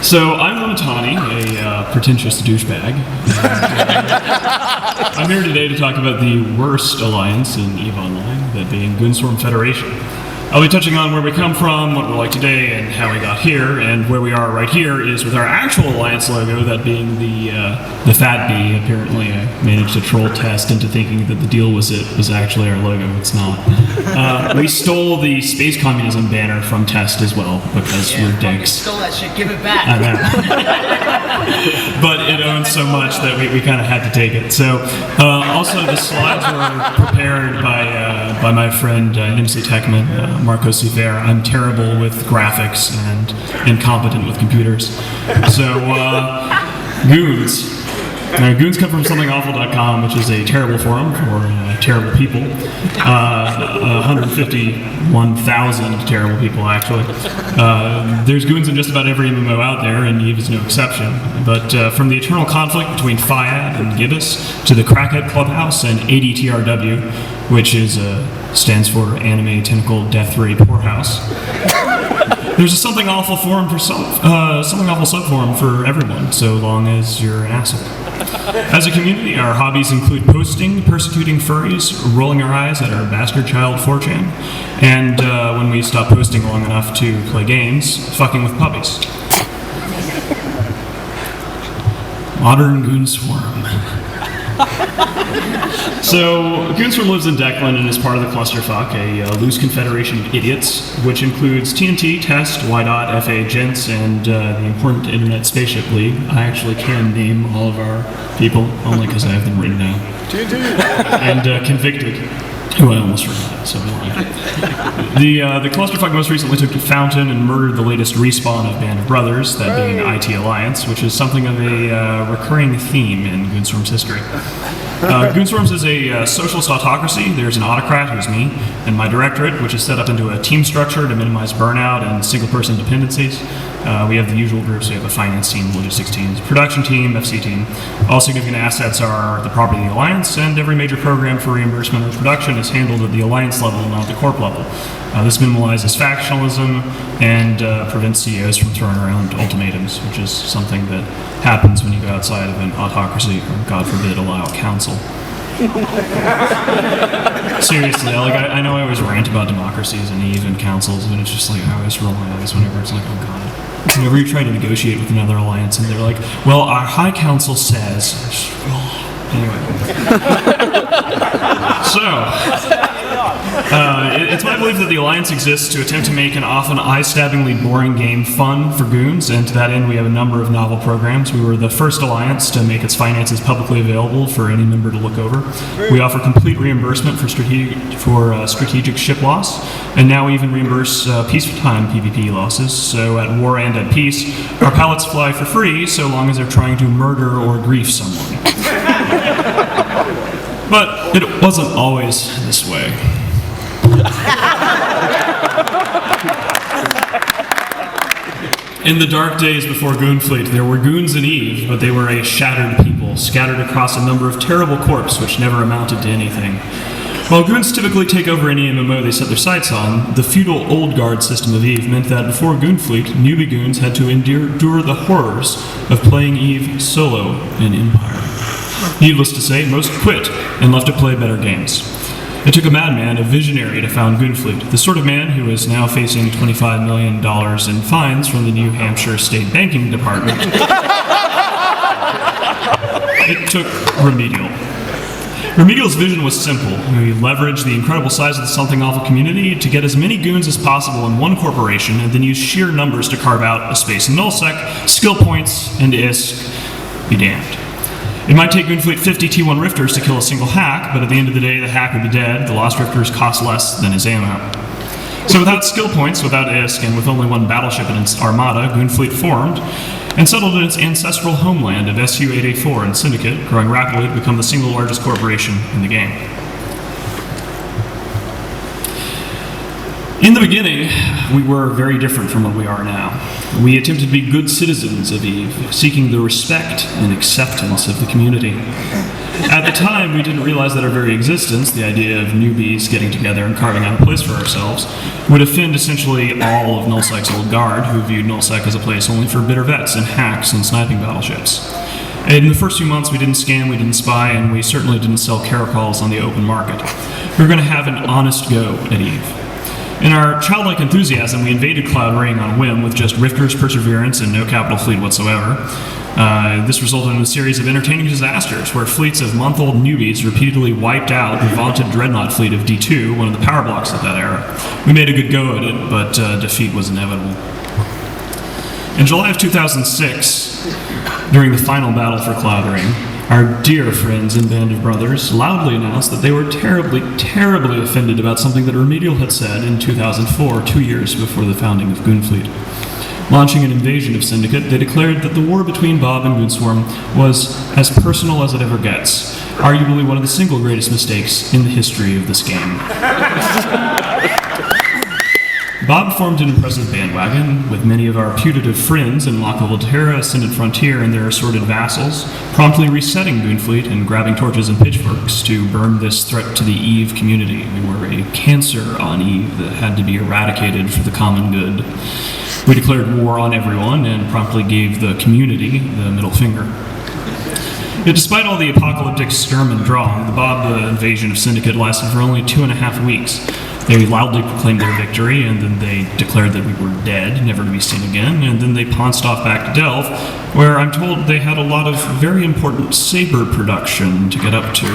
So I'm Mittani, a pretentious douchebag. I'm here today to talk about the worst alliance in EVE Online, that being Goonswarm Federation. I'll be touching on where we come from, what we're like today, and how we got here, and where we are right here is with our actual alliance logo, that being the fat bee. Apparently I managed to troll Test into thinking that the deal was actually our logo. It's not. We stole the space communism banner from Test as well, because we're dicks. Stole that shit, give it back. I know. But it owns so much that we kind of had to take it. So, also the slides were prepared by my friend MC Techman, Marco Sever. I'm terrible with graphics and incompetent with computers. So, Goons. Goons come from somethingawful.com, which is a terrible forum for terrible people. 151,000 terrible people, actually. There's goons in just about every MMO out there, and EVE is no exception. But from the eternal conflict between FIAD and Gibbous to the Crackhead Clubhouse and ADTRW, which stands for Anime Tentacle Death Ray Poorhouse. There's a Something Awful forum for Something Awful subforum for everyone, so long as you're an asshole. As a community, our hobbies include posting, persecuting furries, rolling our eyes at our bastard child 4chan, and when we stop posting long enough to play games, fucking with puppies. Modern Goonswarm. So, Goonswarm lives in Declan and is part of the clusterfuck, a loose confederation of idiots, which includes TNT, Test, YDOT, FA, Gents, and the important Internet Spaceship League. I actually can name all of our people, only because I have them written down. TNT! And Convicted, who I almost forgot, so the clusterfuck most recently took to Fountain and murdered the latest respawn of Band of Brothers, that being IT Alliance, which is something of a recurring theme in Goonswarm's history. Goonswarms is a socialist autocracy. There's an autocrat, who's me, and my directorate, which is set up into a team structure to minimize burnout and single-person dependencies. We have the usual groups. We have a finance team, logistics team, production team, FC team. All significant assets are the property of the Alliance, and every major program for reimbursement or production is handled at the Alliance level, not the Corp level. This minimalizes factionalism and prevents CEOs from throwing around ultimatums, which is something that happens when you go outside of an autocracy, or God forbid, allow council. Seriously, I know I always rant about democracies and EVE and councils, but it's just like I always roll my eyes whenever it's like, oh God. Whenever you try to negotiate with another alliance and they're like, well, our high council says. Anyway. So, it's my belief that the Alliance exists to attempt to make an often eye-stabbingly boring game fun for goons, and to that end we have a number of novel programs. We were the first Alliance to make its finances publicly available for any member to look over. We offer complete reimbursement for strategic ship loss, and now we even reimburse peacetime PvP losses, so at war and at peace, our pilots fly for free so long as they're trying to murder or grief someone. But it wasn't always this way. In the dark days before Goonfleet, there were goons in EVE, but they were a shattered people, scattered across a number of terrible corps which never amounted to anything. While goons typically take over any MMO they set their sights on, the feudal old guard system of EVE meant that before Goonfleet, newbie goons had to endure the horrors of playing EVE solo in Empire. Needless to say, most quit and left to play better games. It took a madman, a visionary, to found Goonfleet, the sort of man who is now facing $25 million in fines from the New Hampshire State Banking Department. It took Remedial. Remedial's vision was simple. He leveraged the incredible size of the Something Awful community to get as many goons as possible in one corporation, and then use sheer numbers to carve out a space in nullsec, skill points, and ISK. Be damned. It might take Goonfleet 50 T1 Rifters to kill a single hack, but at the end of the day, the hack would be dead. The lost Rifters cost less than his ammo. So without skill points, without ISK, and with only one battleship in its armada, Goonfleet formed and settled in its ancestral homeland of SU-884 and Syndicate, growing rapidly to become the single largest corporation in the game. In the beginning, we were very different from what we are now. We attempted to be good citizens of Eve, seeking the respect and acceptance of the community. At the time, we didn't realize that our very existence, the idea of newbies getting together and carving out a place for ourselves, would offend essentially all of Nullsec's old guard, who viewed Nullsec as a place only for bitter vets and hacks and sniping battleships. In the first few months, we didn't scam, we didn't spy, and we certainly didn't sell caracols on the open market. We were going to have an honest go at Eve. In our childlike enthusiasm, we invaded Cloud Ring on a whim with just Rifter's Perseverance and no capital fleet whatsoever. This resulted in a series of entertaining disasters where fleets of month-old newbies repeatedly wiped out the vaunted Dreadnought fleet of D2, one of the power blocks of that era. We made a good go at it, but defeat was inevitable. In July of 2006, during the final battle for Cloud Ring, our dear friends in Band of Brothers loudly announced that they were terribly, terribly offended about something that Remedial had said in 2004, 2 years before the founding of Goonfleet. Launching an invasion of Syndicate, they declared that the war between Bob and Goonswarm was as personal as it ever gets, arguably one of the single greatest mistakes in the history of this game. Bob formed an impressive bandwagon, with many of our putative friends in Lock of Terra, Ascended Frontier, and their assorted vassals, promptly resetting Goonfleet and grabbing torches and pitchforks to burn this threat to the Eve community. We were a cancer on Eve that had to be eradicated for the common good. We declared war on everyone and promptly gave the community the middle finger. Yet despite all the apocalyptic sturm and drang, the invasion of Syndicate lasted for only 2.5 weeks. They loudly proclaimed their victory, and then they declared that we were dead, never to be seen again, and then they pounced off back to Delve, where I'm told they had a lot of very important saber production to get up to.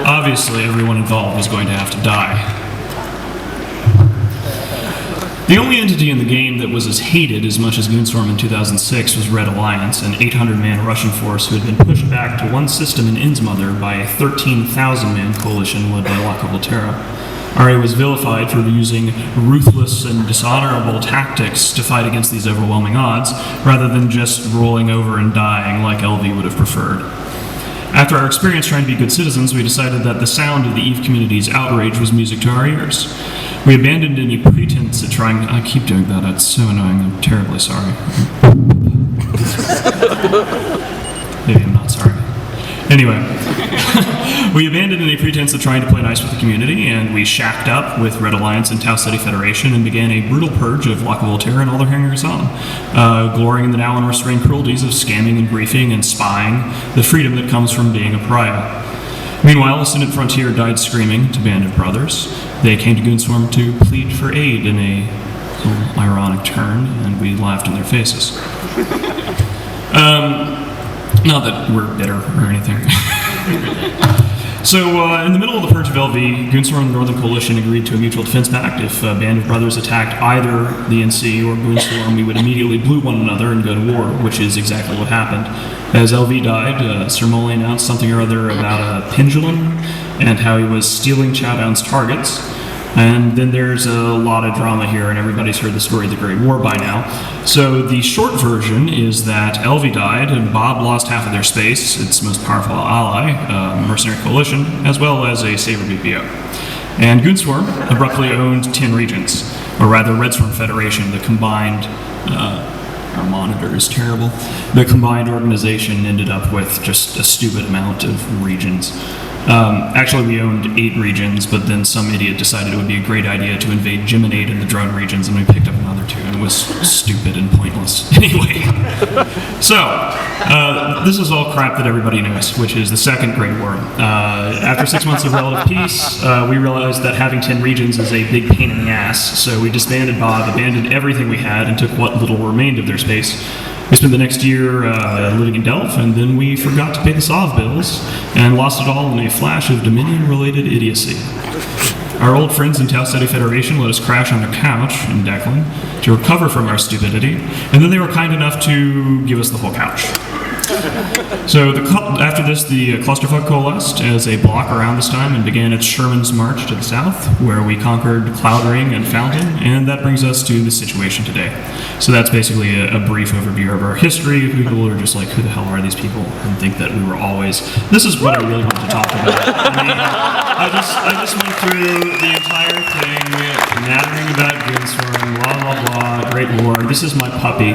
Obviously, everyone involved was going to have to die. The only entity in the game that was as hated as much as Goonswarm in 2006 was Red Alliance, an 800-man Russian force who had been pushed back to one system in Innsmother by a 13,000-man coalition led by Lock of Terra. RA was vilified for using ruthless and dishonorable tactics to fight against these overwhelming odds, rather than just rolling over and dying like LV would have preferred. After our experience trying to be good citizens, we decided that the sound of the Eve community's outrage was music to our ears. We abandoned any pretense at trying... I keep doing that, it's so annoying, I'm terribly sorry. Maybe I'm not sorry. Anyway, we abandoned any pretense of trying to play nice with the community, and we shacked up with Red Alliance and Tau Ceti Federation and began a brutal purge of Lock of Volterra and all their hangers-on, glorying in the now unrestrained cruelties of scamming and briefing and spying, the freedom that comes from being a pariah. Meanwhile, Ascended Frontier died screaming to Band of Brothers. They came to Goonswarm to plead for aid in a little ironic turn, and we laughed in their faces. Not that we're bitter or anything. So, in the middle of the purge of LV, Goonswarm and the Northern Coalition agreed to a mutual defense pact. If Band of Brothers attacked either the NC or Goonswarm, we would immediately blue one another and go to war, which is exactly what happened. As LV died, Sir Molly announced something or other about a pendulum and how he was stealing Chowdown's targets. And then there's a lot of drama here, and everybody's heard the story of the Great War by now. So the short version is that LV died, and Bob lost half of their space, its most powerful ally, Mercenary Coalition, as well as a Saber BPO. And Goonswarm abruptly owned 10 regions, or rather Goonswarm Federation, the combined... our monitor is terrible. The combined organization ended up with just a stupid amount of regions. Actually, we owned 8 regions, but then some idiot decided it would be a great idea to invade Geminate and the drone regions, and we picked up another 2, and it was stupid and pointless. Anyway, so, this is all crap that everybody knows, which is the Second Great War. After 6 months of relative peace, we realized that having 10 regions is a big pain in the ass, so we disbanded Bob, abandoned everything we had, and took what little remained of their space. We spent the next year living in Delph, and then we forgot to pay the SOV bills, and lost it all in a flash of Dominion-related idiocy. Our old friends in Tau Ceti Federation let us crash on their couch in Declan to recover from our stupidity, and then they were kind enough to give us the whole couch. So after this, the clusterfuck coalesced as a block around this time and began its Sherman's March to the south, where we conquered Cloud Ring and Fountain, and that brings us to the situation today. So that's basically a brief overview of our history. People are just like, who the hell are these people? And think that we were always... This is what I really wanted to talk about. I mean, I just went through the entire thing, nattering about Goonswarm, blah, blah, blah, great war. This is my puppy,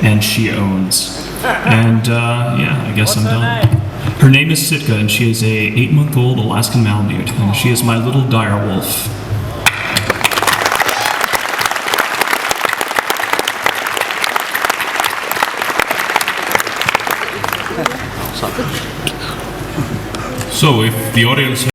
and she owns. And, yeah, I guess I'm done. Her name is Sitka, and she is a 8-month-old Alaskan Malamute, and she is my little dire wolf. So, if the audience